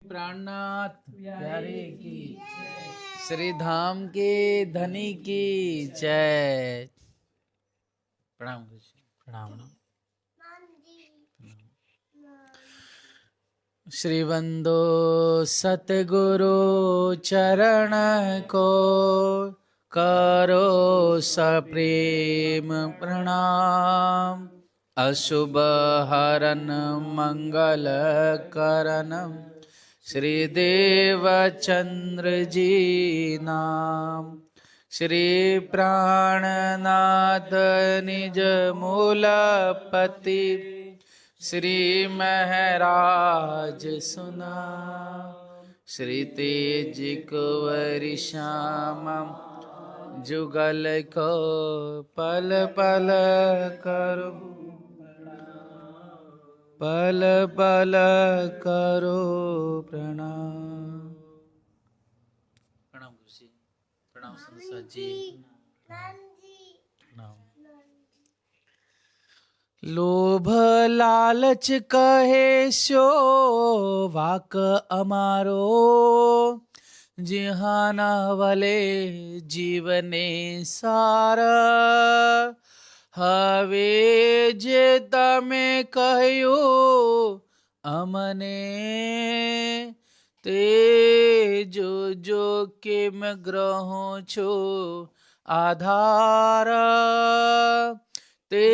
प्राणनाथ प्यारे की श्री धाम के धनी की जय। प्रणाम प्रणाम। श्री बंदो सतगुरु चरण को करो सप्रेम प्रणाम। अशुभ हरन मंगल करन श्री देवचंद्र जी नाम। श्री प्राणनाथ निज मूलपति श्री महराज सुना। श्री तेज कुंवर श्याम जुगल को पल पल करो पल पल करो प्रणाम। प्रणाम गुरु जी, प्रणाम संसा जी, प्रणाम। लोभ लालच कहे सो वाक अमारो, जिहाना वले जीवने सार। हवे जे तमे कहयो अमने, ते जो जो के मैं ग्रहो छो आधार। ते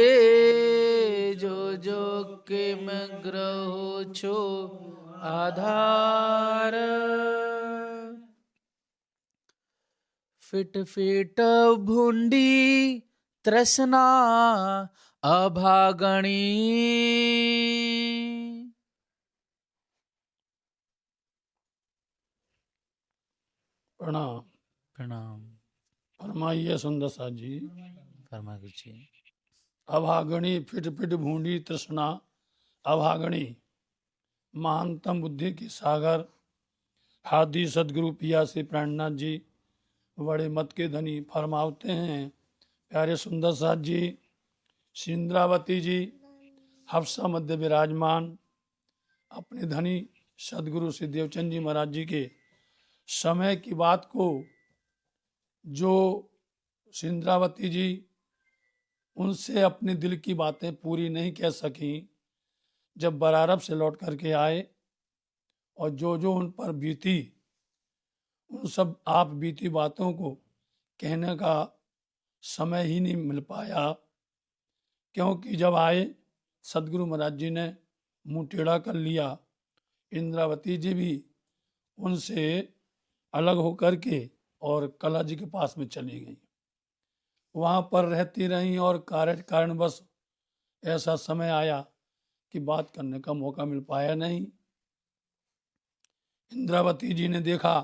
जो जो के मैं ग्रहो छो आधार। फिट फिट भूंडी तृष्णा अभागणी। प्रणाम प्रणाम। फरमाइए सुंदर सा जी। फरमा जी। अभागणी फिट फिट भूंडी तृष्णा अभागणी। महानतम बुद्धि की सागर हादी सदगुरु पिया श्री प्राणनाथ जी बड़े मत के धनी फरमावते हैं। प्यारे सुंदर साथ जी, सिंद्रावती जी हफ्सा मध्य विराजमान अपने धनी सदगुरु श्री देवचंद जी महाराज जी के समय की बात को जो सिंद्रावती जी उनसे अपने दिल की बातें पूरी नहीं कह सकी, जब बरारब से लौट करके आए और जो जो उन पर बीती उन सब आप बीती बातों को कहने का समय ही नहीं मिल पाया, क्योंकि जब आए सदगुरु महाराज जी ने मुंह टेढ़ा कर लिया। इंद्रावती जी भी उनसे अलग होकर के और कला जी के पास में चली गई। वहाँ पर रहती रहीं और कारणवश ऐसा समय आया कि बात करने का मौका मिल पाया नहीं। इंद्रावती जी ने देखा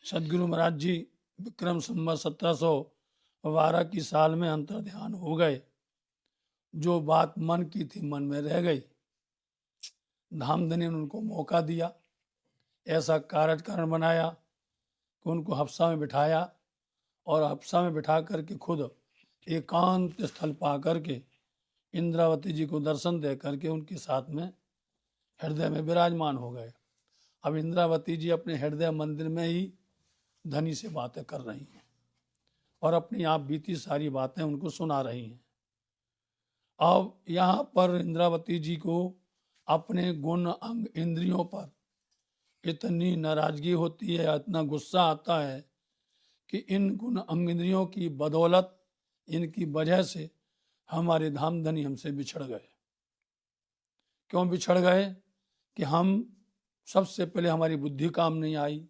सदगुरु महाराज जी विक्रम संवत 1712 की साल में अंतर ध्यान हो गए। जो बात मन की थी मन में रह गई। धामधनी ने उनको मौका दिया, ऐसा कारण बनाया कि उनको हफ्सा में बिठाया और हफ्सा में बिठा करके खुद एकांत स्थल पा करके इंद्रावती जी को दर्शन दे करके उनके साथ में हृदय में विराजमान हो गए। अब इंद्रावती जी अपने हृदय मंदिर में ही धनी से बातें कर रही हैं और अपनी आप बीती सारी बातें उनको सुना रही हैं। अब यहाँ पर इंद्रावती जी को अपने गुण अंग इंद्रियों पर इतनी नाराजगी होती है, इतना गुस्सा आता है कि इन गुण अंग इंद्रियों की बदौलत, इनकी वजह से हमारे धामधनी हमसे बिछड़ गए। क्यों बिछड़ गए? कि हम सबसे पहले हमारी बुद्धि काम नहीं आई,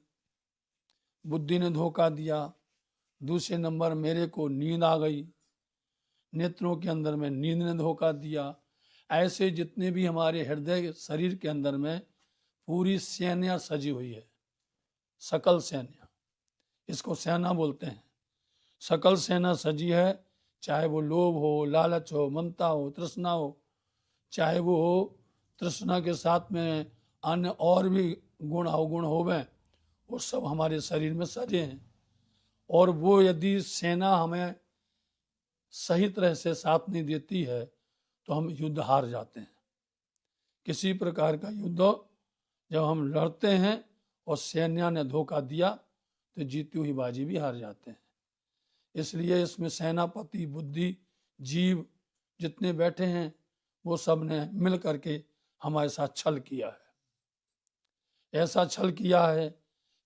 बुद्धि ने धोखा दिया। दूसरे नंबर मेरे को नींद आ गई, नेत्रों के अंदर में नींद ने धोखा दिया। ऐसे जितने भी हमारे हृदय शरीर के अंदर में पूरी सेना सजी हुई है, सकल सेना, इसको सेना बोलते हैं। सकल सेना सजी है, चाहे वो लोभ हो, लालच हो, ममता हो, तृष्णा हो, चाहे वो तृष्णा के साथ में अन्य और भी गुण अवगुण होवे, वो सब हमारे शरीर में सजे हैं। और वो यदि सेना हमें सही तरह से साथ नहीं देती है तो हम युद्ध हार जाते हैं। किसी प्रकार का युद्ध जब हम लड़ते हैं और सैन्य ने धोखा दिया तो जीती हुई बाजी भी हार जाते हैं। इसलिए इसमें सेनापति, बुद्धि, जीव जितने बैठे हैं वो सब ने मिल करके हमारे साथ छल किया है। ऐसा छल किया है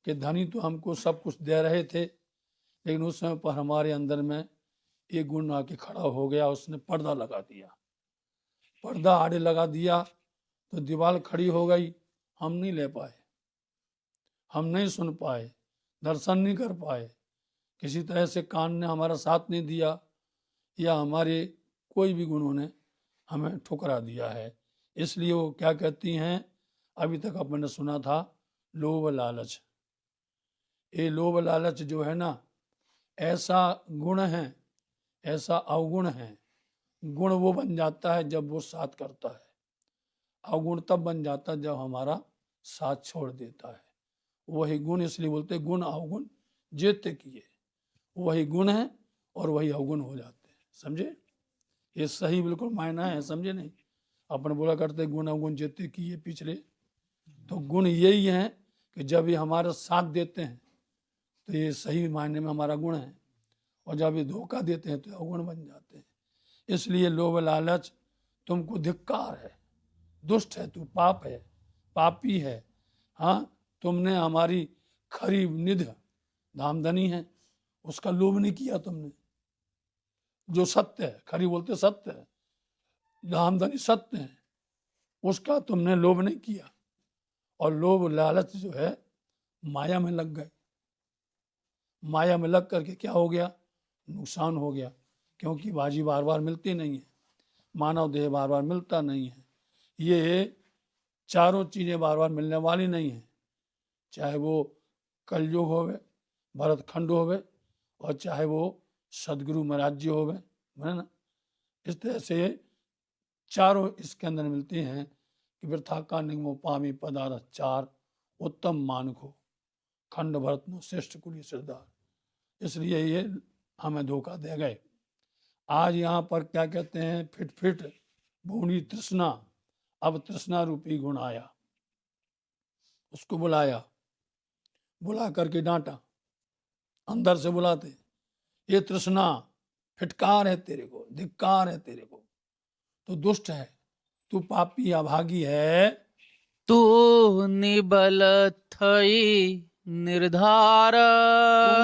कि धनी तो हमको सब कुछ दे रहे थे, लेकिन उस समय पर हमारे अंदर में एक गुण आके खड़ा हो गया, उसने पर्दा लगा दिया। पर्दा आड़े लगा दिया तो दीवार खड़ी हो गई। हम नहीं ले पाए, हम नहीं सुन पाए, दर्शन नहीं कर पाए, किसी तरह से कान ने हमारा साथ नहीं दिया, या हमारे कोई भी गुणों ने हमें ठुकरा दिया है। इसलिए वो क्या कहती हैं, अभी तक अपन ने सुना था, लोभ लालच। ये लोभ लालच जो है ना, ऐसा गुण है, ऐसा अवगुण है। गुण वो बन जाता है जब वो साथ करता है, अवगुण तब बन जाता है जब हमारा साथ छोड़ देता है। वही गुण, इसलिए बोलते हैं गुण अवगुण जेते किए। वही गुण है और वही अवगुण हो जाते हैं। समझे? ये सही बिल्कुल मायना है, समझे नहीं? अपन बोला करते गुण अवगुण जेते किए पिछले, तो गुण यही है कि जब ये हमारा साथ देते हैं तो ये सही मायने में हमारा गुण है, और जब ये धोखा देते हैं तो अवगुण बन जाते हैं। इसलिए लोभ लालच तुमको धिक्कार है, दुष्ट है, तू पाप है, पापी है। हाँ, तुमने हमारी खरी निध धामधनी है, उसका लोभ नहीं किया तुमने। जो सत्य है, खरी बोलते सत्य है, धामधनी सत्य है, उसका तुमने लोभ नहीं किया। और लोभ लालच जो है माया में लग गए। माया में लग करके क्या हो गया? नुकसान हो गया, क्योंकि बाजी बार बार मिलती नहीं है, मानव देह बार बार मिलता नहीं है। ये चारों चीजें बार बार मिलने वाली नहीं है, चाहे वो कलयुग होवे, भरत खंड होवे, और चाहे वो सदगुरु महाराज जी होवे, है ना। इस तरह से चारों इसके अंदर मिलती हैं कि वृथा का निगमो पामी पदार्थ चार, उत्तम मानको खंड भरत नो श्रेष्ठ कुली सरदार। इसलिए ये हमें धोखा दे गए। आज यहाँ पर क्या कहते हैं, फिट फिट भूनी तृष्णा। अब तृष्णा रूपी गुण आया, उसको बुलाया, बुला करके डांटा, अंदर से बुलाते, ये तृष्णा फिटकार है तेरे को, धिक्कार है तेरे को, तो दुष्ट है, तू पापी अभागी है। तू निबल थई निर्धार।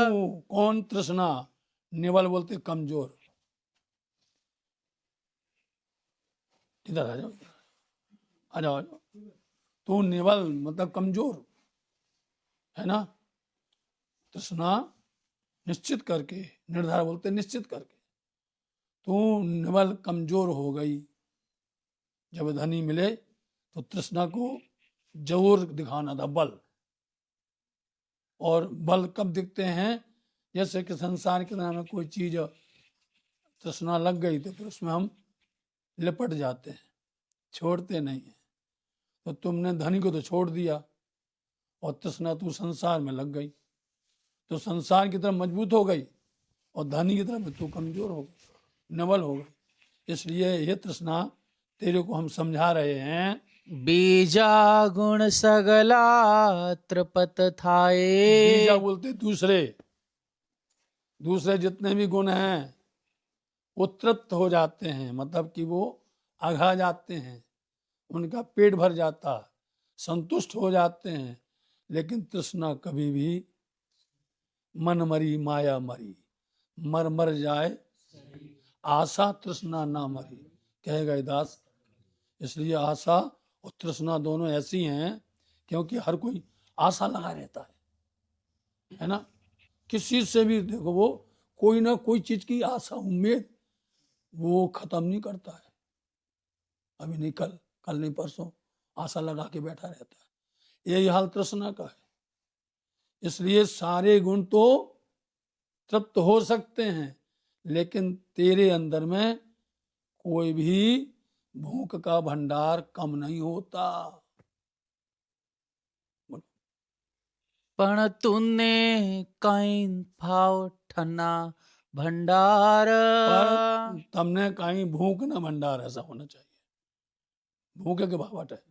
तू कौन? तृष्णा। निबल बोलते कमजोर। इधर आ जाओ, आ जाओ, आ जाओ। तू निबल मतलब कमजोर है ना। तृष्णा निश्चित करके, निर्धार बोलते निश्चित करके, तू निबल कमजोर हो गई। जब धनी मिले तो तृष्णा को जोर दिखाना था, बल। और बल कब दिखते हैं? जैसे कि संसार के नाम में कोई चीज तृष्णा लग गई तो फिर उसमें हम लिपट जाते हैं, छोड़ते नहीं हैं। तो तुमने धनी को तो छोड़ दिया, और तृष्णा तू संसार में लग गई, तो संसार की तरफ मजबूत हो गई, और धनी की तरफ तू कमजोर हो गई, नवल हो गई। इसलिए ये तृष्णा तेरे को हम समझा रहे हैं। बीजा गुण सगला त्रिपत थाए। बीजा बोलते दूसरे, दूसरे जितने भी गुण हैं वो तृप्त हो जाते हैं, मतलब कि वो आघा जाते हैं, उनका पेट भर जाता, संतुष्ट हो जाते हैं। लेकिन तृष्णा कभी भी मन मरी माया मरी, मर मर जाए आशा तृष्णा ना मरी, कहेगा दास। इसलिए आशा और तृष्णा दोनों ऐसी हैं, क्योंकि हर कोई आशा लगा रहता है ना। किसी से भी देखो, वो कोई ना कोई चीज की आशा, उम्मीद वो खत्म नहीं करता है। अभी नहीं कल, कल नहीं परसों, आशा लगा के बैठा रहता है। यही हाल तृष्णा का है। इसलिए सारे गुण तो तृप्त हो सकते हैं, लेकिन तेरे अंदर में कोई भी भूख का भंडार कम नहीं होता। पण तूने कहीं भाव ठना भंडार। पर तुमने कहीं भूख न भंडार, ऐसा होना चाहिए। भूखे के भावट है,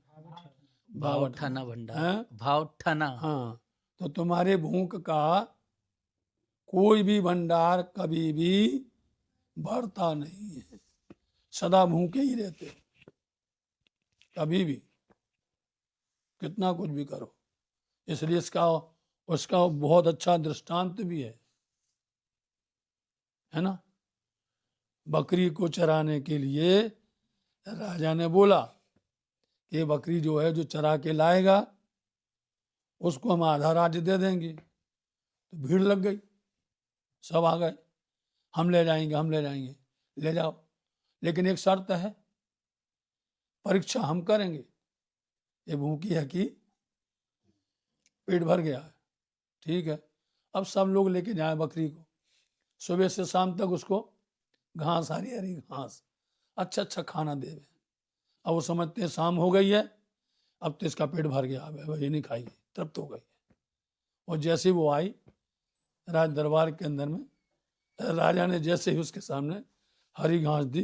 भाव ठना भंडार, हैं? भाव ठना। हाँ, तो तुम्हारे भूख का कोई भी भंडार कभी भी भरता नहीं है, सदा भूखे ही रहते, कभी भी कितना कुछ भी करो। इसलिए इसका उसका बहुत अच्छा दृष्टांत भी है ना। बकरी को चराने के लिए राजा ने बोला कि बकरी जो है जो चरा के लाएगा उसको हम आधा राज्य दे देंगे। तो भीड़ लग गई, सब आ गए, हम ले जाएंगे, हम ले जाएंगे। ले जाओ, लेकिन एक शर्त है, परीक्षा हम करेंगे, ये भूखी है कि पेट भर गया है। ठीक है, अब सब लोग लेके जाए बकरी को, सुबह से शाम तक उसको घास, हरी हरी घास, अच्छा अच्छा खाना दे। अब वो समझते हैं शाम हो गई है, अब तो इसका पेट भर गया, अब ये नहीं खाएगी, तृप्त हो गई है। और जैसे वो आई राज दरबार के अंदर में, राजा ने जैसे ही उसके सामने हरी घास दी,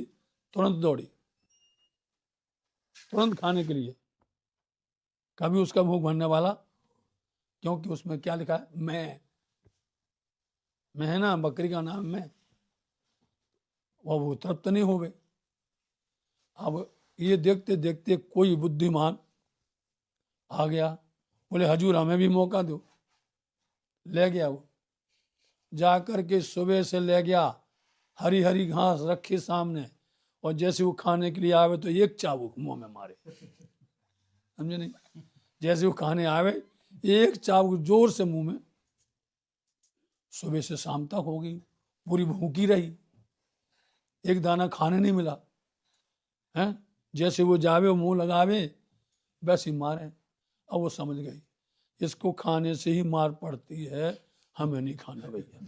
तुरंत दौड़ी, तुरंत खाने के लिए। कभी उसका भूख भरने वाला, क्योंकि उसमें क्या लिखा है, मैं है ना, बकरी का नाम मैं, वो तृप्त नहीं हो गए। अब ये देखते देखते कोई बुद्धिमान आ गया, बोले हजूर हमें भी मौका दो। ले गया, वो जा कर के सुबह से ले गया, हरी हरी घास रखी सामने, और जैसे वो खाने के लिए आवे तो एक चाबुक मुंह में मारे, समझे नहीं। जैसे वो खाने आवे एक चाबुक जोर से मुंह में। सुबह से शाम तक हो गई, पूरी भूखी रही, एक दाना खाने नहीं मिला है। जैसे वो जावे वो मुंह लगावे वैसे ही मारे। अब वो समझ गई इसको खाने से ही मार पड़ती है, हमें नहीं खाना भैया,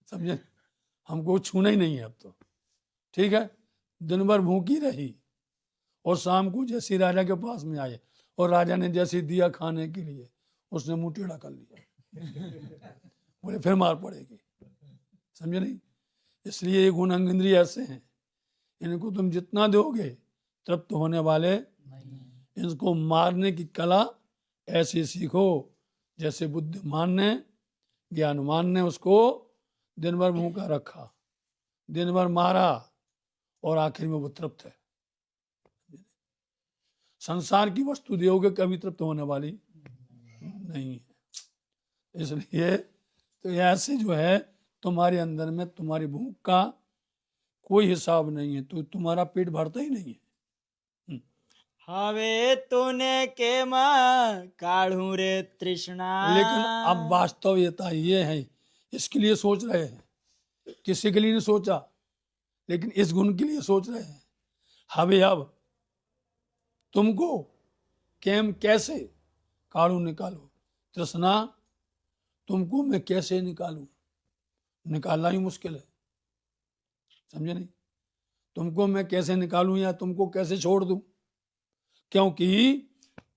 समझे, हमको छूना ही नहीं है अब तो। ठीक है, दिन भर भूखी रही, और शाम को जैसे राजा के पास में आए और राजा ने जैसे दिया खाने के लिए, उसने मुंह टेढ़ा कर लिया, बोले फिर मार पड़ेगी, समझे नहीं। इसलिए ये गुण अंग इंद्रिय ऐसे हैं, इनको तुम जितना दोगे तृप्त होने वाले नहीं। इनको मारने की कला ऐसे सीखो जैसे बुद्धिमान ने, ज्ञानवान ने उसको दिन भर भूखा रखा, दिन भर मारा, और आखिर में वो तृप्त है। संसार की वस्तु दोगे कभी तृप्त होने वाली नहीं है। इसलिए तो ऐसे जो है तुम्हारे अंदर में तुम्हारी भूख का कोई हिसाब नहीं है, तो तुम्हारा पेट भरता ही नहीं है। હવે તूने के काढ़ू रे तृष्णा। लेकिन अब वास्तविकता ये है, इसके लिए सोच रहे हैं, किसी के लिए नहीं सोचा, लेकिन इस गुण के लिए सोच रहे हैं। हवे अब तुमको केम कैसे काढ़ू निकालो, तृष्णा तुमको मैं कैसे निकालूं, निकालना ही मुश्किल है, समझे नहीं। तुमको मैं कैसे निकालूं या तुमको कैसे छोड़ दूं, क्योंकि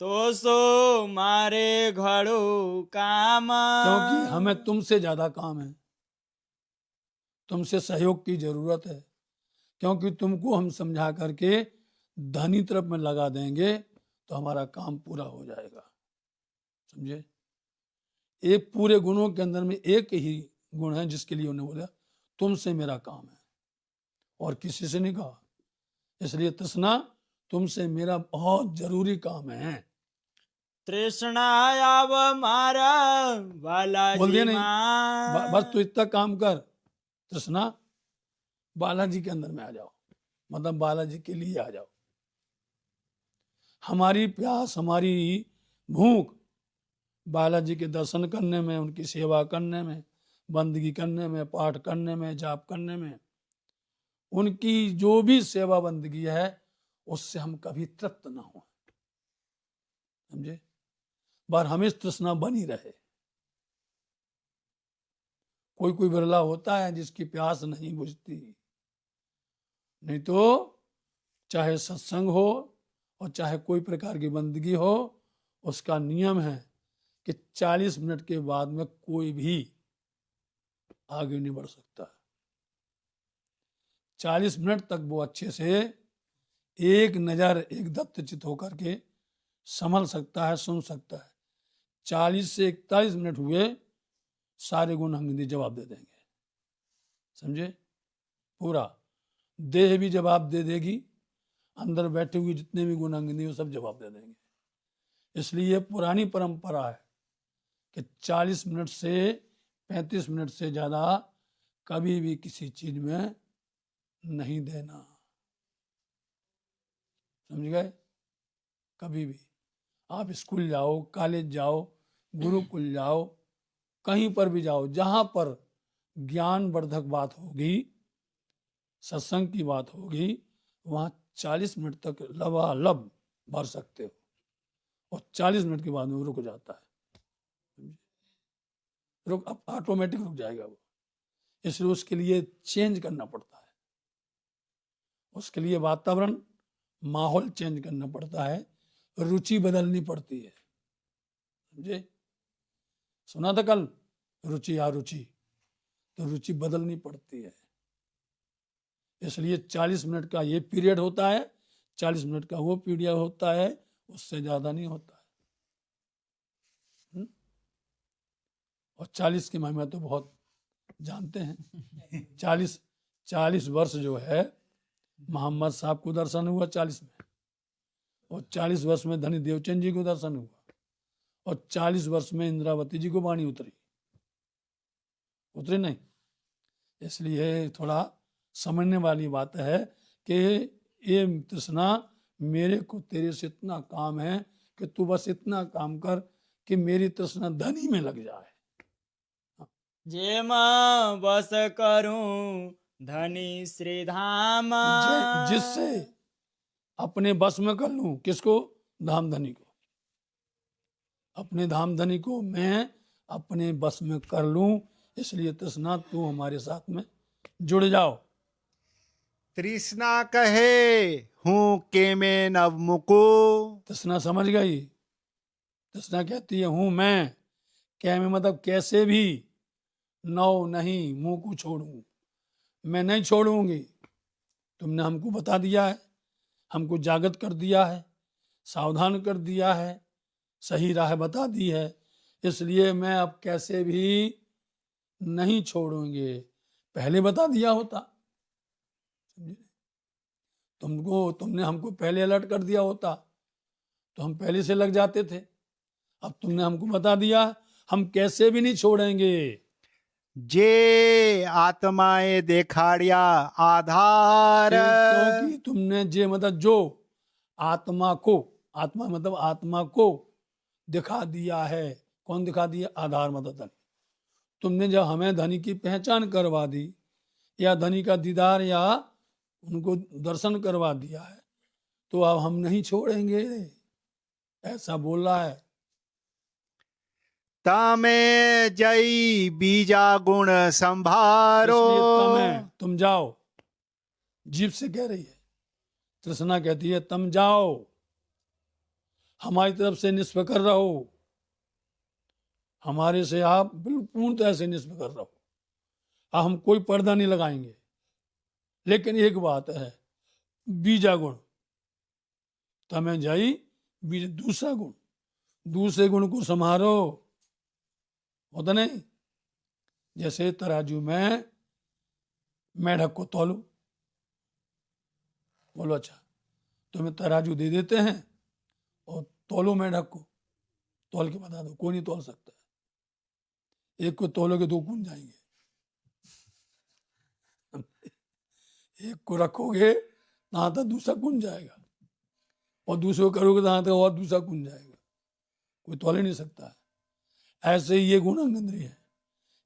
तो सो मारे घड़ो काम। क्योंकि हमें तुमसे ज्यादा काम है, तुमसे सहयोग की जरूरत है, क्योंकि तुमको हम समझा करके धनी तरफ में लगा देंगे तो हमारा काम पूरा हो जाएगा, समझे। एक पूरे गुणों के अंदर में एक ही गुण है जिसके लिए उन्होंने बोला तुमसे मेरा काम है, और किसी से नहीं कहा। इसलिए तृष्णा तुमसे मेरा बहुत जरूरी काम है। तृष्णा आव मारा बोल दिया बालाजी नहीं, बस तू इतना काम कर, तृष्णा बालाजी के अंदर में आ जाओ, मतलब बालाजी के लिए आ जाओ। हमारी प्यास, हमारी भूख बालाजी के दर्शन करने में, उनकी सेवा करने में, बंदगी करने में, पाठ करने में, जाप करने में, उनकी जो भी सेवा बंदगी है उससे हम कभी तृप्त ना हो, समझे। बार हमें तृष्णा बनी रहे। कोई कोई बिरला होता है जिसकी प्यास नहीं बुझती, नहीं तो चाहे सत्संग हो और चाहे कोई प्रकार की बंदगी हो, उसका नियम है कि 40 मिनट के बाद में कोई भी आगे नहीं बढ़ सकता। 40 मिनट तक वो अच्छे से एक नज़र, एक दत्त चित होकर के संभल सकता है, सुन सकता है। 40 से 41 मिनट हुए, सारे गुणांगिनी जवाब दे देंगे, समझे? पूरा देह भी जवाब दे देगी, अंदर बैठे हुए जितने भी गुणांगिनी वो सब जवाब दे देंगे। इसलिए पुरानी परंपरा है कि 40 मिनट से 35 मिनट से ज़्यादा कभी भी किसी चीज में नहीं देना, समझ गए? कभी भी आप स्कूल जाओ, कॉलेज जाओ, गुरुकुल जाओ, कहीं पर भी जाओ, जहां पर ज्ञान वर्धक बात होगी, सत्संग की बात होगी, वहां 40 मिनट तक लबालब भर सकते हो, और 40 मिनट के बाद में रुक जाता है, रुक अब ऑटोमेटिक रुक जाएगा वो। इसलिए उसके लिए चेंज करना पड़ता है, उसके लिए वातावरण, माहौल चेंज करना पड़ता है, रुचि बदलनी पड़ती है, समझे? सुना था कल रुचि अरुचि, तो रुचि बदलनी पड़ती है। इसलिए 40 मिनट का ये पीरियड होता है, 40 मिनट का वो पीरियड होता है, उससे ज्यादा नहीं होता है। और 40 की महिमा तो बहुत जानते हैं। 40 वर्ष जो है मोहम्मद साहब को दर्शन हुआ 40 में, और 40 वर्ष में धनी देवचंद जी को दर्शन हुआ, और 40 वर्ष में इंद्रावती जी को वाणी उतरी नहीं। इसलिए थोड़ा समझने वाली बात है कि ये तृष्णा, मेरे को तेरे से इतना काम है कि तू बस इतना काम कर कि मेरी तृष्णा धनी में लग जाए। जेमा बस करूं धनी श्री धाम, जिससे अपने बस में कर लूं, किसको? धाम धनी को। अपने धाम धनी को मैं अपने बस में कर लूं, इसलिए तृष्णा तू हमारे साथ में जुड़ जाओ। तृष्णा कहे हूँ के में नव मुको, तृष्णा समझ गई? तृष्णा कहती है हूं मैं, क्या में मतलब कैसे भी, नौ नहीं, मुंह को छोड़ूं, मैं नहीं छोड़ूंगी। तुमने हमको बता दिया है, हमको जागृत कर दिया है, सावधान कर दिया है, सही राह बता दी है, इसलिए मैं अब कैसे भी नहीं छोड़ूंगे। पहले बता दिया होता, तुमने हमको पहले अलर्ट कर दिया होता तो हम पहले से लग जाते थे। अब तुमने हमको बता दिया, हम कैसे भी नहीं छोड़ेंगे। जे आत्माए देखाड़िया आधार, क्योंकि तुमने जे मतलब जो आत्मा को, आत्मा मतलब आत्मा को दिखा दिया है। कौन दिखा दिया? आधार मतलब धनी। तुमने जब हमें धनी की पहचान करवा दी, या धनी का दीदार या उनको दर्शन करवा दिया है, तो अब हम नहीं छोड़ेंगे, ऐसा बोल रहा है। तमे जई बीजा गुण संभारो, तुम जाओ, जीव से कह रही है, तृष्णा कहती है तुम जाओ, हमारी तरफ से निष्फिक्र रहो, हमारे से आप बिल्कुल पूर्णतः से निष्फिक्र रहो, अब हम कोई पर्दा नहीं लगाएंगे। लेकिन एक बात है, बीजा गुण तमें जाई, बीज दूसरा गुण, दूसरे गुण को संभारो, होता नहीं? जैसे तराजू में मेढक को तोलो, बोलो अच्छा तुम्हें तराजू दे देते हैं और तोलो मेढक को, तोल के बता दो, कोई नहीं तोल सकता। एक को तोलोगे दो कुन जाएंगे, एक को रखोगे तहां तक दूसरा कुन जाएगा, और दूसरे को करोगे तहां तक और दूसरा कुन जाएगा, कोई तोल ही नहीं सकता है। ऐसे ही ये गुण अंगन्द्रिय है,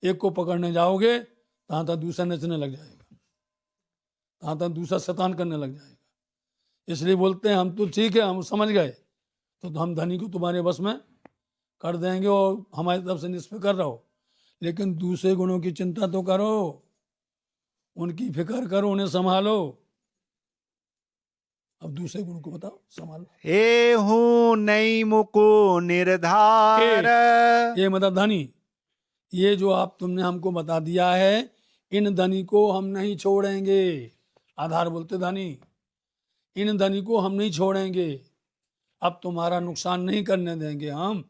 एक को पकड़ने जाओगे तहां तक दूसरा नचने लग जाएगा, तहां तक दूसरा शैतान करने लग जाएगा। इसलिए बोलते हैं हम तो ठीक है, हम समझ गए, तो हम धनी को तुम्हारे बस में कर देंगे और हमारी तरफ से निष्फिक्र रहो, लेकिन दूसरे गुणों की चिंता तो करो, उनकी फिक्र करो, उन्हें संभालो। अब दूसरे गुण को बताओ, संभालो। ए हूँ नहीं मुको निर्धार, ये मतलब धनी, ये जो आप तुमने हमको बता दिया है, इन धनी को हम नहीं छोड़ेंगे। आधार बोलते धनी, इन धनी को हम नहीं छोड़ेंगे। अब तुम्हारा नुकसान नहीं करने देंगे हम,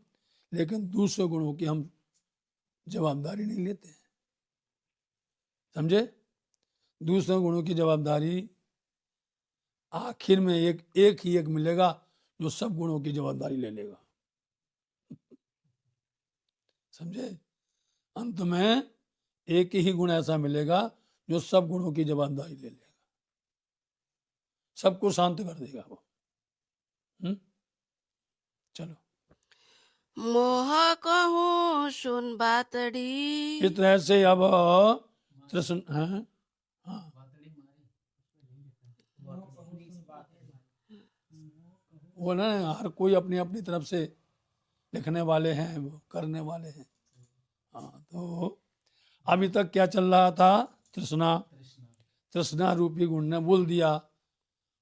लेकिन दूसरे गुणों की हम जवाबदारी नहीं लेते हैं। समझे? दूसरे गुणों की जवाबदारी आखिर में एक ही एक मिलेगा जो सब गुणों की जवाबदारी ले लेगा। समझे? अंत में एक ही गुण ऐसा मिलेगा जो सब गुणों की जवाबदारी ले लेगा, सबको शांत कर देगा वो। चलो, मोह कहूँ सुन बातड़ी। इस तरह से अब कृष्ण हाँ, वो ना हर कोई अपनी अपनी तरफ से लिखने वाले हैं, करने वाले हैं। हाँ, तो अभी तक क्या चल रहा था? तृष्णा रूपी गुण ने बोल दिया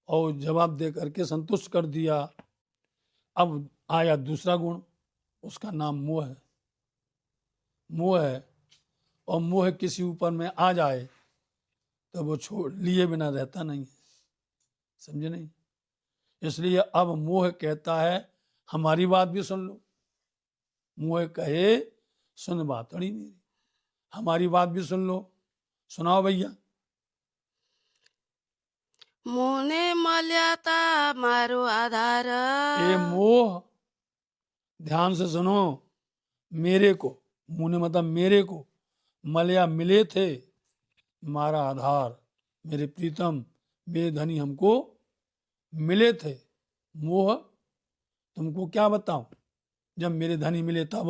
और जवाब दे करके संतुष्ट कर दिया। अब आया दूसरा गुण, उसका नाम मोह है। मोह है, और मोह किसी ऊपर में आ जाए तो वो छोड़ लिए बिना रहता नहीं है। समझे नहीं? इसलिए अब मोह कहता है हमारी बात भी सुन लो। मोह कहे सुन बातड़ी मेरी, हमारी बात भी सुन लो। सुनाओ भैया। मुने मल्याता मारो आधार। ये मोह, ध्यान से सुनो, मेरे को, मुने मतलब मेरे को, मलया मिले थे, मारा आधार, मेरे प्रीतम मेरे धनी हमको मिले थे। मोह तुमको क्या बताऊं, जब मेरे धनी मिले तब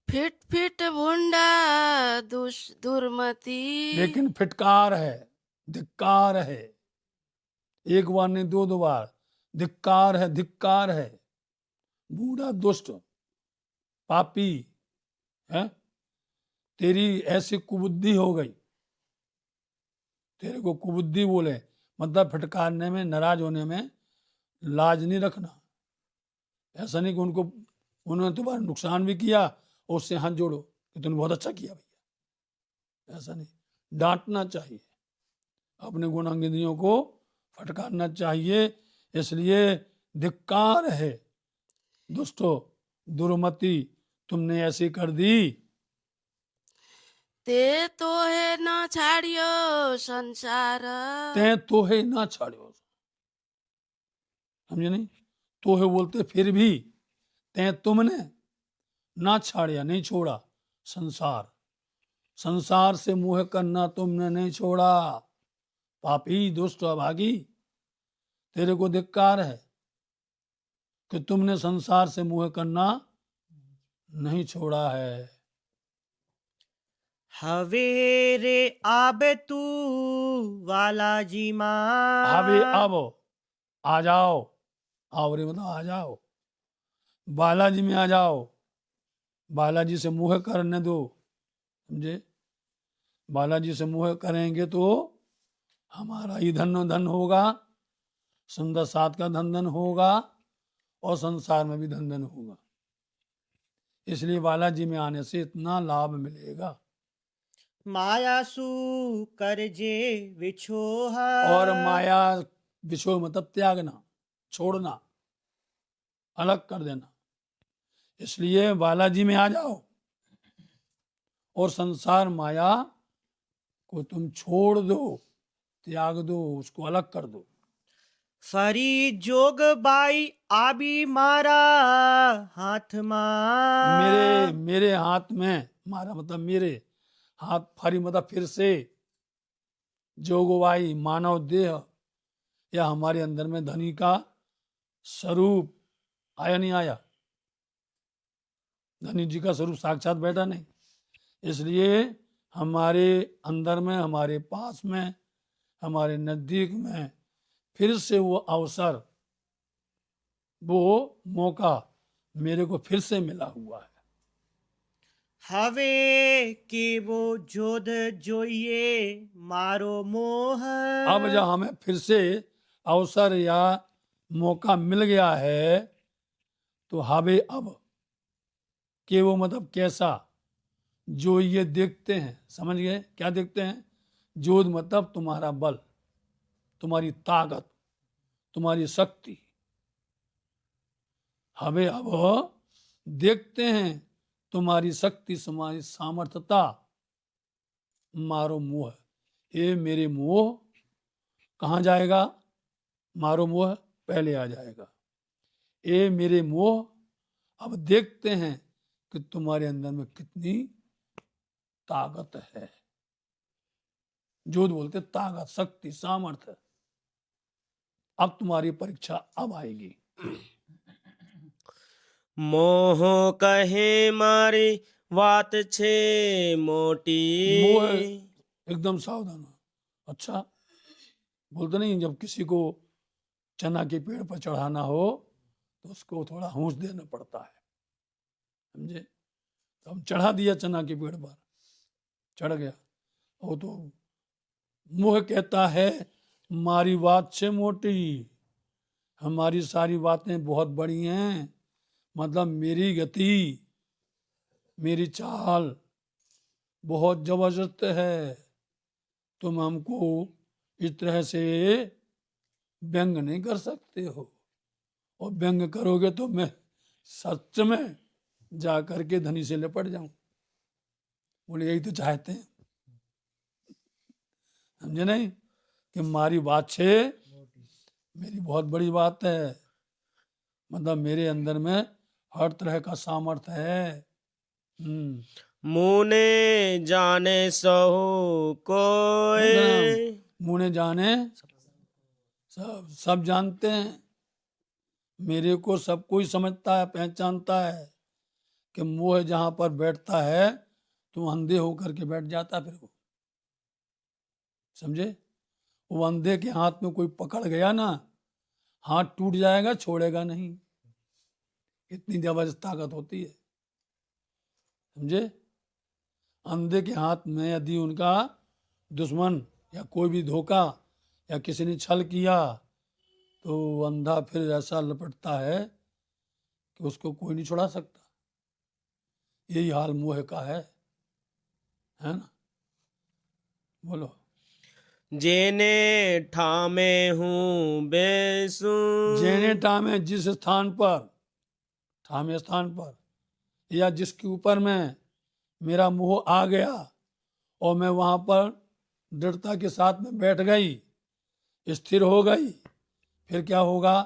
फिट फिट भुंडा दुर्मति। लेकिन फिटकार है, धिक्कार है। एक बार नहीं दो बार, धिक्कार है, धिक्कार है। बूढ़ा दुष्ट पापी है, तेरी ऐसी कुबुद्धि हो गई। तेरे को कुबुद्धि बोले मतलब फटकारने में, नाराज होने में लाज नहीं रखना। ऐसा नहीं कि उन्होंने तुम्हारा नुकसान भी किया और उससे हाथ जोड़ो कि तुमने बहुत अच्छा किया भैया। ऐसा नहीं, डांटना चाहिए, अपने गुणांगिनियों को फटकारना चाहिए। इसलिए धिक्कार है दुष्टो, दुर्मति, तुमने ऐसी कर दी। ते तो है न छाड़ियो संसार। ते तो है ना छाड़ियो, समझे नहीं? तो है बोलते फिर भी, ते तुमने ना छाड़िया, नहीं छोड़ा संसार। संसार से मोह करना तुमने नहीं छोड़ा। पापी दुष्ट अभागी, तेरे को धिक्कार है कि तुमने संसार से मोह करना नहीं छोड़ा है। હવે રે આબે તું વાલાજી માં अभी अब आ जाओ, आओ रे मतलब आ जाओ, बालाजी में आ जाओ। बालाजी से मोह करने दो। समझे? बालाजी से मोह करेंगे तो हमारा ही धन होगा, सुंदर साथ का धन होगा, और संसार में भी धन होगा। इसलिए बालाजी में आने से इतना लाभ मिलेगा। માયાસુ કરજે વિછોહા और माया विछोह मतलब त्यागना, छोड़ना, अलग कर देना। इसलिए बालाजी में आ जाओ और संसार माया को तुम छोड़ दो, त्याग दो, उसको अलग कर दो। ફરી જોગબાઈ આબી મારા હાથમાં मेरे हाथ में, मारा मतलब मेरे हाथ, फरी मतलब फिर से, जोगवाई मानव देह, या हमारे अंदर में धनी का स्वरूप आया नहीं आया? धनी जी का स्वरूप साक्षात बैठा नहीं। इसलिए हमारे अंदर में, हमारे पास में, हमारे नजदीक में फिर से वो अवसर, वो मौका मेरे को फिर से मिला हुआ है। હવે કેવો જોધ જોઈએ મારો મોહ अब जब हमें फिर से अवसर या मौका मिल गया है तो हवे अब के वो मतलब कैसा, जो ये देखते हैं, समझ गए क्या देखते हैं? जोध मतलब तुम्हारा बल, तुम्हारी ताकत, तुम्हारी शक्ति, हमें अब देखते हैं तुम्हारी शक्ति तुम्हारी सामर्थ्यता। मारो मोह, ये मेरे मोह कहाँ जाएगा? मारो मोह पहले आ जाएगा। ये मेरे मोह, अब देखते हैं कि तुम्हारे अंदर में कितनी ताकत है। जो बोलते ताकत, शक्ति, सामर्थ्य। अब तुम्हारी परीक्षा अब आएगी। मोह कहे मारी बात छे मोटी। मोह एकदम सावधान हो। अच्छा, बोलते नहीं जब किसी को चना के पेड़ पर चढ़ाना हो तो उसको थोड़ा होश देना पड़ता है, समझे? तो हम चढ़ा दिया चना के पेड़ पर, चढ़ गया। वो तो मोह कहता है मारी बात से मोटी, हमारी सारी बातें बहुत बड़ी हैं, मतलब मेरी गति मेरी चाल बहुत जबरदस्त है। तुम हमको इस तरह से व्यंग नहीं कर सकते हो, और व्यंग करोगे तो मैं सच में जा करके धनी से लिपट जाऊं। बोले यही तो चाहते हैं, समझे नहीं? कि मारी बात छे मेरी बहुत बड़ी बात है, मतलब मेरे अंदर में हर तरह का सामर्थ्य है। मुने जाने सहु कोय। मुने जाने सब जानते हैं, मेरे को सब कोई समझता है, पहचानता है कि मोह जहां पर बैठता है तो अंधे होकर के बैठ जाता है। फिर वो, समझे? वो अंधे के हाथ में कोई पकड़ गया ना, हाथ टूट जाएगा, छोड़ेगा नहीं। इतनी जबरदस्त ताकत होती है, समझे? अंधे के हाथ में यदि उनका दुश्मन या कोई भी धोखा या किसी ने छल किया तो अंधा फिर ऐसा लपटता है कि उसको कोई नहीं छुड़ा सकता। यही हाल मोह का है ना? बोलो। जेने ठामे हूँ बेसू। जेने ठामे, जिस स्थान पर, ठामे स्थान पर या जिसके ऊपर में मेरा मोह आ गया और मैं वहां पर दृढ़ता के साथ में बैठ गई, स्थिर हो गई, फिर क्या होगा?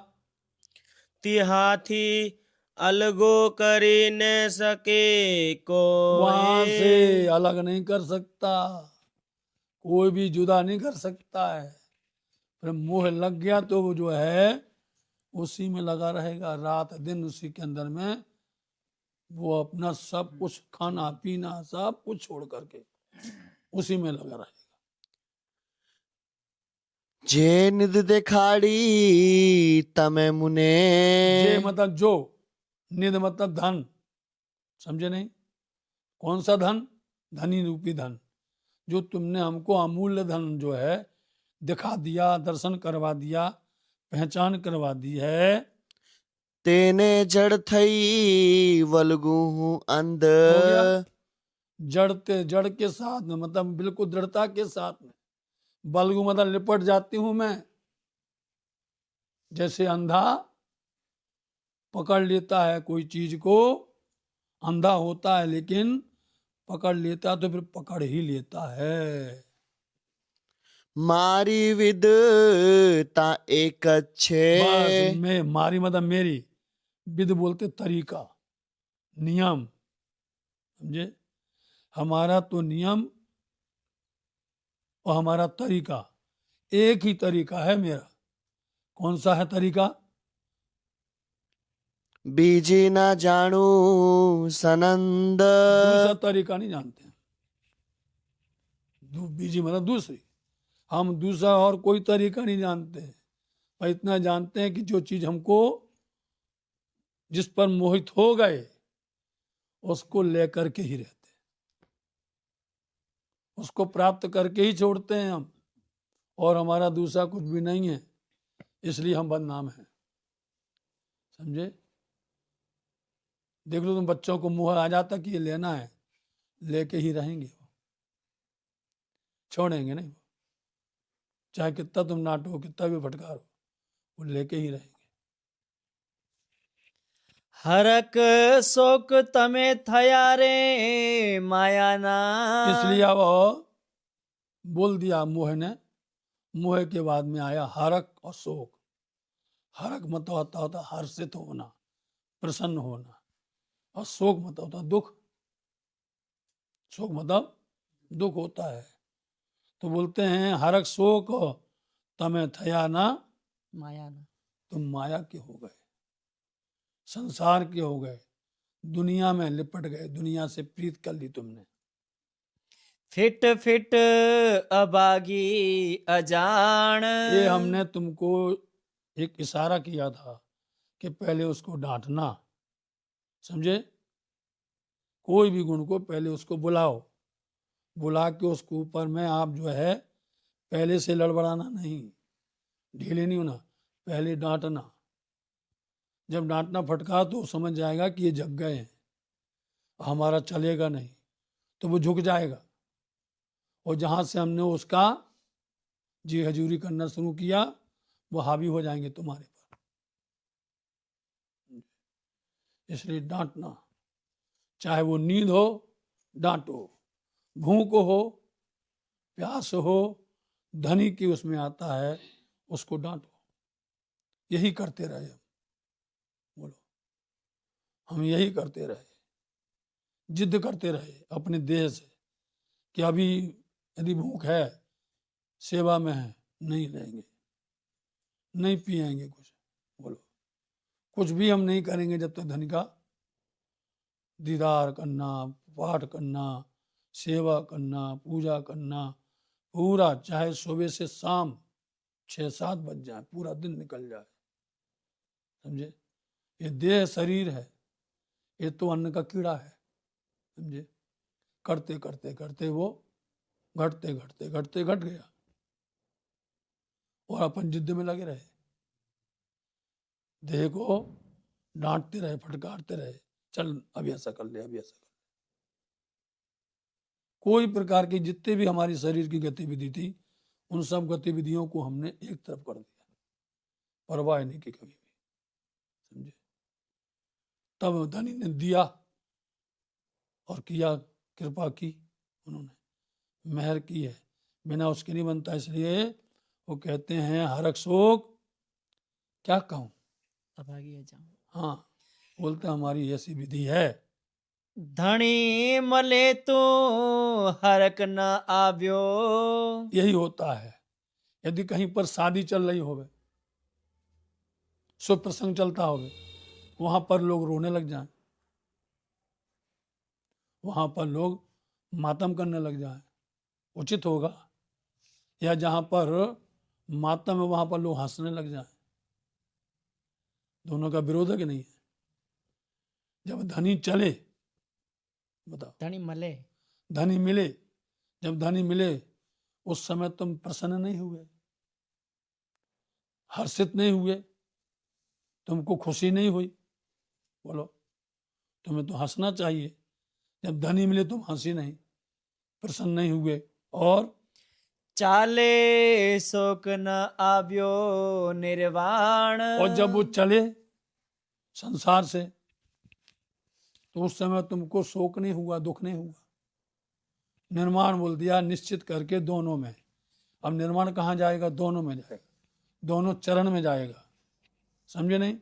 तिहाथी अलगो करी न सके को। वहां से अलग नहीं कर सकता, कोई भी जुदा नहीं कर सकता है। फिर मोह लग गया तो वो जो है उसी में लगा रहेगा, रात दिन उसी के अंदर में वो अपना सब कुछ खाना पीना सब कुछ छोड़ करके उसी में लगा रहेगा। जे निध देखाड़ी तमे मुने। जे मतलब जो, निध मतलब धन, समझे नहीं? कौन सा धन? धनी रूपी धन, जो तुमने हमको अमूल्य धन जो है दिखा दिया, दर्शन करवा दिया, पहचान करवा दी है। तेने जड़ थई वलगू हूँ अंध। हो गया। जड़ के साथ में, मतलब बिल्कुल दृढ़ता के साथ में, बलगू मतलब लिपट जाती हूं मैं। जैसे अंधा पकड़ लेता है कोई चीज को, अंधा होता है लेकिन पकड़ लेता तो फिर पकड़ ही लेता है। मारी विद ता एक अच्छे। बस मैं, मारी मतलब मेरी, विद बोलते तरीका, नियम, समझे? हमारा तो नियम और हमारा तरीका एक ही तरीका है मेरा। कौन सा है तरीका? बीजी ना जानू सनंद। दूसरा तरीका नहीं जानते हैं। बीजी मतलब दूसरी, हम दूसरा और कोई तरीका नहीं जानते हैं। पर इतना जानते हैं कि जो चीज हमको, जिस पर मोहित हो गए उसको लेकर के ही रहते हैं, उसको प्राप्त करके ही छोड़ते हैं हम, और हमारा दूसरा कुछ भी नहीं है, इसलिए हम बदनाम हैं, समझे? देख लो तुम बच्चों को मोह आ जाता कि ये लेना है, लेके ही रहेंगे, वो छोड़ेंगे नहीं। चाहे कितना तुम नाटो, कितना भी फटकारो, वो लेके ही रहेंगे। હરક શોક તમે થયા રે માયાના इसलिए अब बोल दिया मोह ने। मोह के बाद में आया हरक और शोक। हरक मतलब होता हर्षित होना, प्रसन्न होना, और शोक मतलब होता दुख। शोक मतलब दुख होता है। तो बोलते हैं हरक शोक तमें थया ना, मायाना तुम माया के हो गए, संसार के हो गए, दुनिया में लिपट गए, दुनिया से प्रीत कर ली तुमने। ફિટ ફિટ અભાગી અજાણ ये हमने तुमको एक इशारा किया था कि पहले उसको डांटना, समझे? कोई भी गुण को पहले उसको बुलाओ, बुला के उसके ऊपर में आप जो है पहले से लड़बड़ाना नहीं, ढीले नहीं होना, पहले डांटना। जब डांटना फटका तो समझ जाएगा कि ये जग गए हैं, हमारा चलेगा नहीं, तो वो झुक जाएगा। और जहां से हमने उसका जी हजूरी करना शुरू किया वो हावी हो जाएंगे तुम्हारे पर। इसलिए डांटना, चाहे वो नींद हो डांटो, भूख हो, प्यास हो, धनी की उसमें आता है उसको डांटो। यही करते रहे हम, बोलो हम यही करते रहे, जिद करते रहे अपने देह से कि अभी यदि भूख है, सेवा में है, नहीं लेंगे, नहीं पिएंगे कुछ, बोलो कुछ भी हम नहीं करेंगे जब तक धनी का दीदार करना, पाठ करना, सेवा करना, पूजा करना, पूरा चाहे सुबह से शाम 6-7 बज जाए, पूरा दिन निकल जाए, समझे? ये देह शरीर है, ये तो अन्न का कीड़ा है, समझे? करते करते करते वो घटते घटते घटते घट गया और अपन जिद्द में लगे रहे, देह को डांटते रहे, फटकारते रहे, चल अभी ऐसा कर ले, अभी ऐसा कर ले। कोई प्रकार की जितने भी हमारी शरीर की गतिविधि थी उन सब गतिविधियों को हमने एक तरफ कर दिया, परवाह नहीं की कभी भी, समझे? तब धनी ने दिया और किया, कृपा की, उन्होंने मेहर की है, बिना उसके नहीं बनता। इसलिए वो कहते हैं हरक शोक, क्या कहूं, अभागी अजान। हाँ बोलते हमारी ऐसी विधि है। ધણી મળે તો હરક ન આવ્યો यही होता है यदि कहीं पर शादी चल रही होवे, शुभ प्रसंग चलता होवे, वहां पर लोग रोने लग जाएं, वहां पर लोग मातम करने लग जाएं, उचित होगा? या जहां पर मातम है वहां पर लोग हंसने लग जाएं, दोनों का विरोध है कि नहीं है? जब धनी चले, बताओ, धनी मले धनी मिले, जब धनी मिले उस समय तुम प्रसन्न नहीं हुए, हर्षित नहीं हुए, तुमको खुशी नहीं हुई, बोलो तुम्हें तो हंसना चाहिए। जब धनी मिले तुम हंसी नहीं, प्रसन्न नहीं हुए, और ચાલે શોક ન આવ્યો નિર્વાણ और जब वो चले संसार से तो उस समय तुमको शोक नहीं हुआ, दुख नहीं हुआ। निर्माण बोल दिया निश्चित करके दोनों में। अब निर्माण कहाँ जाएगा? दोनों में जाएगा, दोनों चरण में जाएगा, समझे नहीं?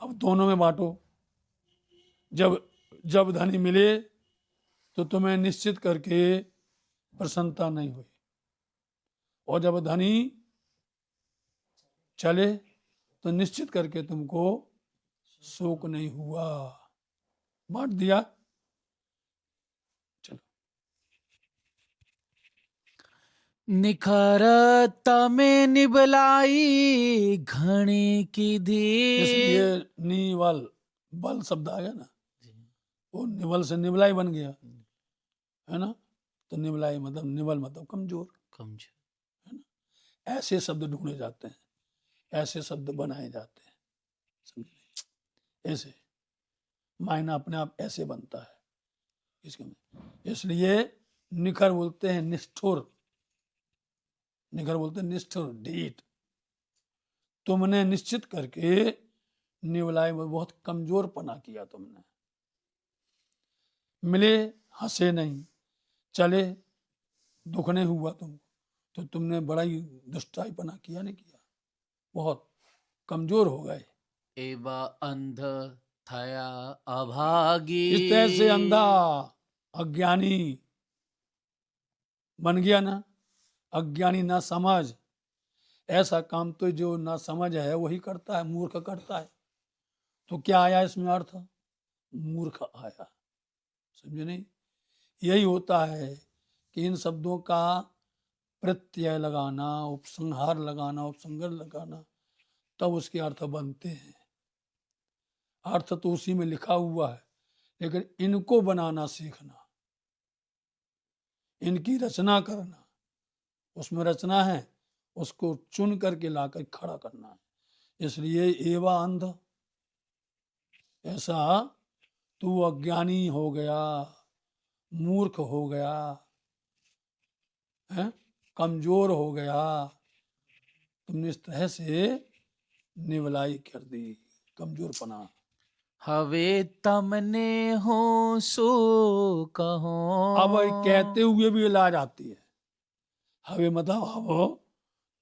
अब दोनों में बांटो। जब धनी मिले तो तुम्हें निश्चित करके प्रसन्नता नहीं हुई, और जब धनी चले तो निश्चित करके तुमको शोक नहीं हुआ। बांट दिया। चलो, निखर तमे निबलाई घणी की धी। इसलिए निवल, बल शब्द आ गया ना, वो निवल से निवलाई बन गया, है ना? तो निवलाई मतलब निवल मतलब कमजोर, कमजोर। है ना? ऐसे शब्द ढूंढे जाते हैं, ऐसे शब्द बनाए जाते हैं, समझे? ऐसे मायना अपने आप ऐसे बनता है इसके में। इसलिए निखर बोलते हैं निष्ठुर, निखर बोलते हैं निष्ठुर, ढीठ। तुमने निश्चित करके निवलाए में बहुत कमजोरपना किया तुमने। मिले हंसे नहीं, चले दुख नहीं हुआ तुमको, तो तुमने बड़ा ही दुष्टाईपना किया नहीं किया, बहुत कमजोर हो गए। एवा अंध थया अभागी। इस तरह से अंधा अज्ञानी बन गया ना, अज्ञानी ना समझ। ऐसा काम तो जो ना समझ है वही करता है, मूर्ख करता है। तो क्या आया इसमें अर्थ? मूर्ख आया, समझे नहीं? यही होता है कि इन शब्दों का प्रत्यय लगाना, उपसंहार लगाना, उपसंगर लगाना, तब उसके अर्थ बनते हैं। अर्थ तो उसी में लिखा हुआ है, लेकिन इनको बनाना सीखना, इनकी रचना करना, उसमें रचना है, उसको चुन करके लाकर खड़ा करना है। इसलिए एवा अंध, ऐसा तू अज्ञानी हो गया, मूर्ख हो गया है, कमजोर हो गया, तुमने इस तरह से निवलाई कर दी, कमजोरपना। हवे तमने हो सो कहो। अब कहते हुए भी लाज आती है। हवे मतलब हवो,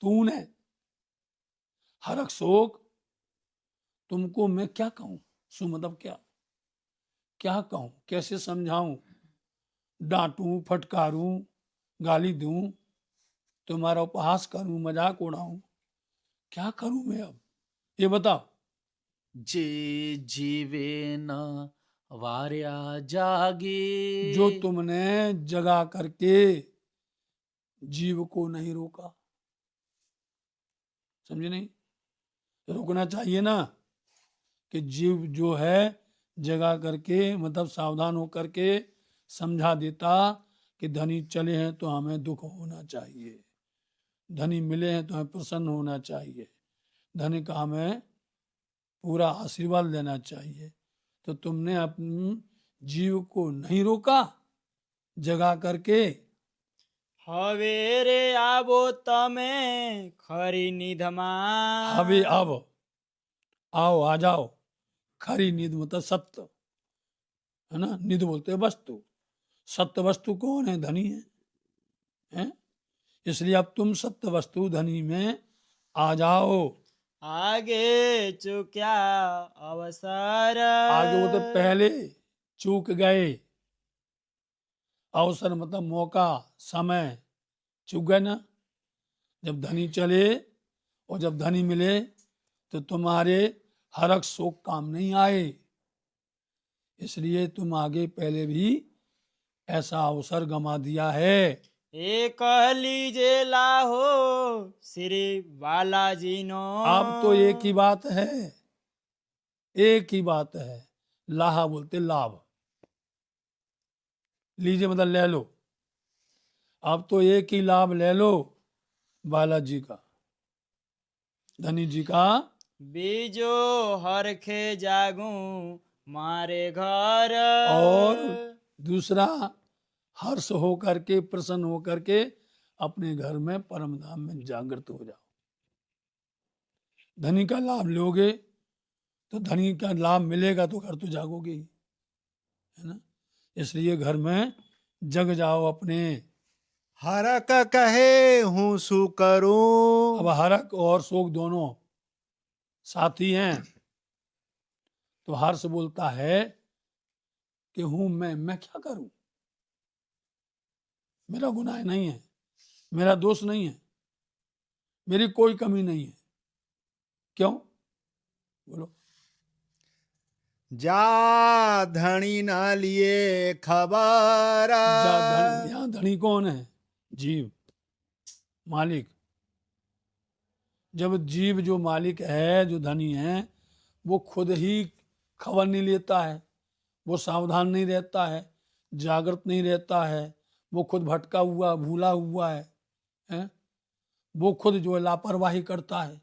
तूने, हरक शोक, तुमको मैं क्या कहूं? सु मतलब क्या, क्या कहूं, कैसे समझाऊं, डांटूं, फटकारूं, गाली दूं, तुम्हारा उपहास करूं, मजाक उड़ाऊं, क्या करूं मैं? अब ये बताओ। जे जीवे न वार्या जागे। जो तुमने जगा करके जीव को नहीं रोका, समझे नहीं? रोकना चाहिए ना, कि जीव जो है जगा करके, मतलब सावधान होकर के समझा देता कि धनी चले हैं तो हमें दुख होना चाहिए, धनी मिले हैं तो हमें प्रसन्न होना चाहिए, धनी का हमें पूरा आशीर्वाद लेना चाहिए। तो तुमने अपने जीव को नहीं रोका जगा करके। હવે રે આવો તમે ખરી નિધમાં। हवे अब आओ, आ जाओ। खरी निध मतलब सत्य है ना, निध बोलते हैं वस्तु, सत्य वस्तु कौन है? धनी है? इसलिए अब तुम सत्य वस्तु धनी में आ जाओ। आगे चुक्या अवसर। आगे वो तो पहले चूक गए, अवसर मतलब मौका, समय चूक गए ना। जब धनी चले और जब धनी मिले तो तुम्हारे हरक शोक काम नहीं आए, इसलिए तुम आगे पहले भी ऐसा अवसर गंवा दिया है। એ કહ લીજે લાહો શ્રી બાલાજીનો। अब तो एक ही बात है, एक ही बात है। लाहा बोलते लाभ, लीजिए मतलब ले लो। अब तो एक ही लाभ ले लो, बालाजी का, धनी जी का। બીજો હરખે જાગું મારે ઘર। और दूसरा हर्ष हो करके, प्रसन्न हो करके अपने घर में परम धाम में जागृत हो जाओ। धनी का लाभ लोगे तो धनी का लाभ मिलेगा तो घर तो जागोगे ही, है ना। इसलिए घर में जग जाओ अपने। हरक कहे हूँ सु करूं। अब हरक और शोक दोनों साथी हैं। तो हर्ष बोलता है कि हूं मैं क्या करूं, मेरा गुनाह नहीं है, मेरा दोष नहीं है, मेरी कोई कमी नहीं है। क्यों बोलो? जा धनी न लिए खबर। यहाँ धनी कौन है? जीव, मालिक। जब जीव जो मालिक है, जो धनी है, वो खुद ही खबर नहीं लेता है, वो सावधान नहीं रहता है, जागृत नहीं रहता है, वो खुद भटका हुआ, भूला हुआ है? वो खुद जो है लापरवाही करता है,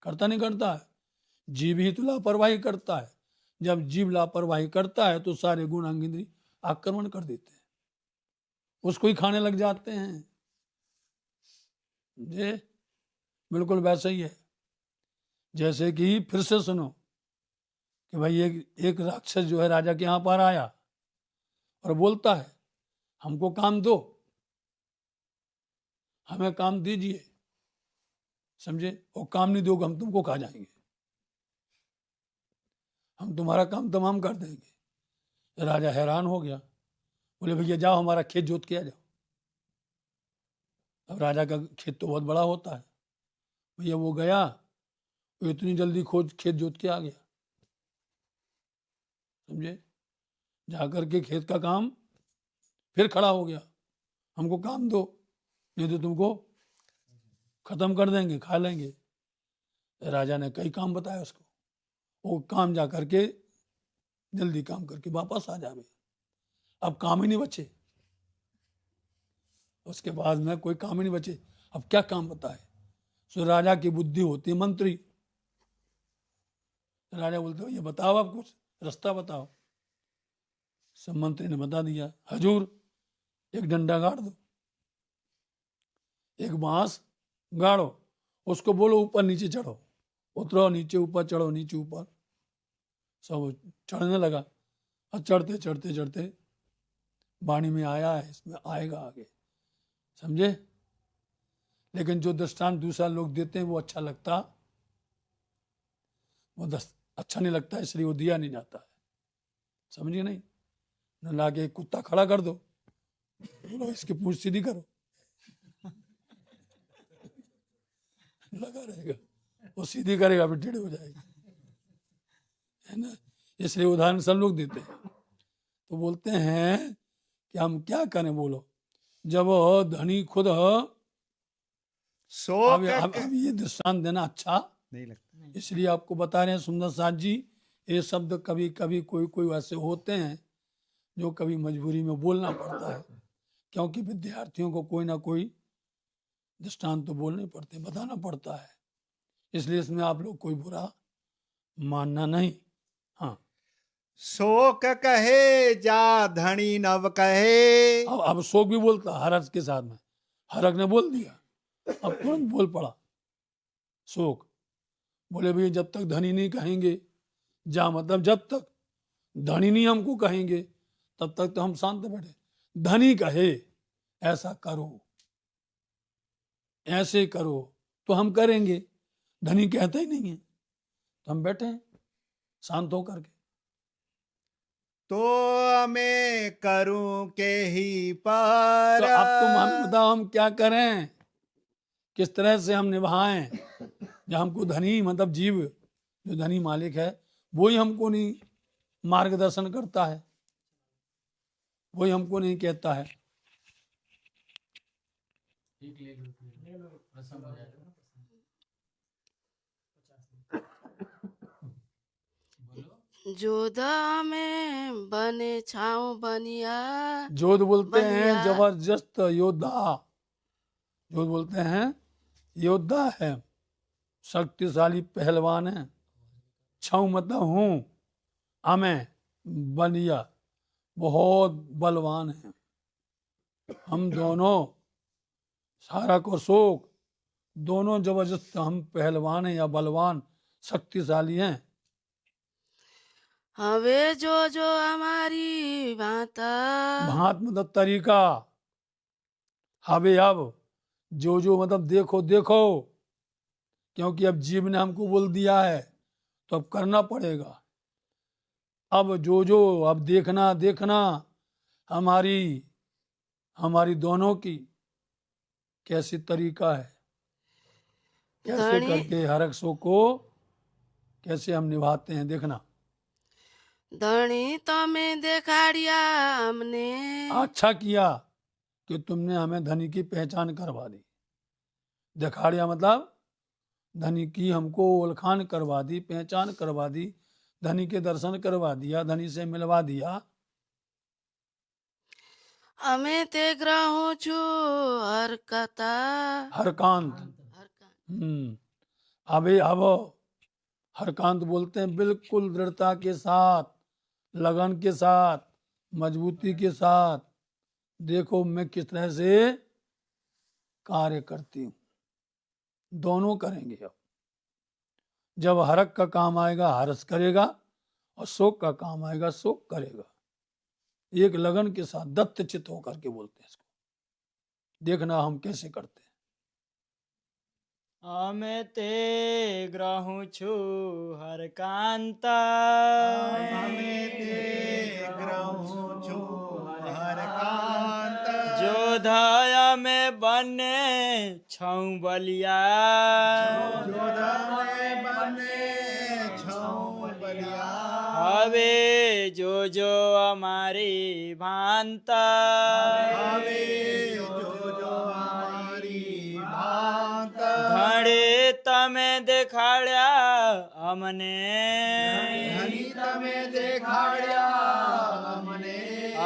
करता नहीं करता है? जीव ही तो लापरवाही करता है। जब जीव लापरवाही करता है तो सारे गुण अंग इंद्रिय आक्रमण कर देते हैं, उसको ही खाने लग जाते हैं। जे बिल्कुल वैसा ही है। जैसे कि फिर से सुनो कि भाई एक राक्षस जो है राजा के यहाँ पर आया और बोलता है हमको काम दो, हमें काम दीजिए, समझे, और काम नहीं दोगे हम तुमको खा जाएंगे, हम तुम्हारा काम तमाम कर देंगे। राजा हैरान हो गया, बोले भैया जाओ हमारा खेत जोत के आ जाओ। अब राजा का खेत तो बहुत बड़ा होता है, भैया वो गया, वो इतनी जल्दी खोज खेत जोत के आ गया, समझे, जाकर के खेत का काम फिर खड़ा हो गया, हमको काम दो नहीं तो तुमको खत्म कर देंगे, खा लेंगे। राजा ने कई काम बताया उसको, वो काम जा करके जल्दी काम करके वापस आ जावे। अब काम ही नहीं बचे, उसके बाद में कोई काम ही नहीं बचे, अब क्या काम बताए। सो राजा की बुद्धि होती है मंत्री, राजा बोलते हो ये बताओ आप कुछ रास्ता बताओ। सब मंत्री ने बता दिया, हजूर एक डंडा गाड़ दो, एक बांस गाड़ो, उसको बोलो ऊपर नीचे चढ़ो, उतरो नीचे ऊपर, चढ़ो नीचे ऊपर। सब चढ़ने लगा, और चढ़ते चढ़ते चढ़ते वाणी में आया है, इसमें आएगा आगे, समझे। लेकिन जो दृष्टांत दूसरा लोग देते हैं वो अच्छा लगता, वो अच्छा नहीं लगता, इसलिए वो दिया नहीं जाता है, समझिए नहीं। न लाके एक कुत्ता खड़ा कर दो, बोलो इसकी पूंछ सीधी करो, लगा रहेगा, वो सीधी करेगा फिर टेढ़े हो जाएगी, है ना। इसलिए उदाहरण सब लोग देते हैं। तो बोलते हैं कि हम क्या करें, बोलो, जब धनी खुद शोक अब ये दृष्टांत देना अच्छा नहीं लगता। इसलिए आपको बता रहे हैं सुंदर साथ जी, ये शब्द कभी कभी कोई कोई वैसे होते हैं जो कभी मजबूरी में बोलना पड़ता है, क्योंकि विद्यार्थियों को कोई ना कोई दृष्टांत तो बोलने पड़ते, बताना पड़ता है, इसलिए इसमें आप लोग कोई बुरा मानना नहीं। हाँ, शोक कहे जा धनी नव कहे। अब शोक भी बोलता हरक के साथ में, हरक ने बोल दिया, अब तुरंत बोल पड़ा शोक, बोले भैया जब तक धनी नहीं कहेंगे, जा मतलब जब तक धनी नहीं हमको कहेंगे तब तक तो हम शांत बैठे। धनी कहे ऐसा करो, ऐसे करो, तो हम करेंगे, धनी कहता ही नहीं है तो हम बैठे हैं शांत होकर के। तो मैं करूं के ही पर। तो अब तुम हमें बताओ हम क्या करें, किस तरह से हम निभाएं। जब हमको धनी मतलब जीव जो धनी मालिक है वही हमको नहीं मार्गदर्शन करता है, वही हमको नहीं कहता है। जोध में बने छाऊ बनिया। जोध बोलते हैं बनिया। जबरदस्त योद्धा, जोध बोलते हैं योद्धा है, शक्तिशाली पहलवान है। छाऊ मतलब हूँ, हमें बनिया बहुत बलवान है। हम दोनों सारक और शोक दोनों जबरदस्त, हम पहलवान हैं या बलवान शक्तिशाली हैं। हवे जो जो हमारी भांता। भांत मतलब तरीका, हवे अब जो जो मतलब देखो देखो, क्योंकि अब जीव ने हमको बोल दिया है तो अब करना पड़ेगा। अब जो जो अब देखना देखना हमारी हमारी दोनों की कैसी तरीका है, कैसे धनी- करके हरक सो को कैसे हम निभाते हैं, देखना। धनी तमें देखाड़िया हमने। अच्छा किया कि तुमने हमें धनी की पहचान करवा दी। दिखाड़िया मतलब धनी की हमको ओलखान करवा दी, पहचान करवा दी, धनी के दर्शन करवा दिया, धनी से मिलवा दिया। हमें ते ग्रहूं छु हरकता। हरकांत, अबे अब हरकांत बोलते हैं बिल्कुल दृढ़ता के साथ, लगन के साथ, मजबूती के साथ, देखो मैं किस तरह से कार्य करती हूँ। दोनों करेंगे अब, जब हरक का काम आएगा हर्ष करेगा, और शोक का काम आएगा शोक करेगा। एक लगन के साथ दत्त चित होकर के बोलते हैं इसको। देखना हम कैसे करते हैं। અમે તે ગ્રહું છું હર કાંતા અમે તે ગ્રહું છું હરકાંત જોધાય અમે બંને છઉ બલિયા જોધામે બને છઉ બલિયા હવે જોજો અમારી ભાંતા હવે જોજો અમારી ભાંત ઘણે તમે દેખાડ્યા અમને ધણી તમે દેખાડ્યા અમને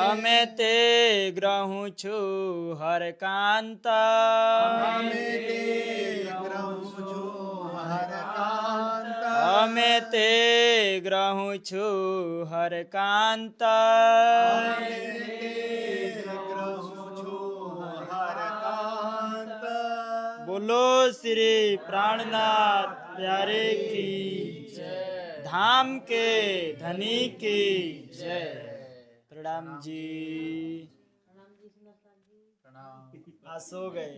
અમે તે ગ્રહું છું હર કાંતા અમે તે ગ્રહું છું હરકાંત અમે તે ગ્રહું છું હર કાંતા बोलो श्री प्राणनाथ प्यारे की जय, धाम के धनी की जय। प्रणाम जी। आ सो गए।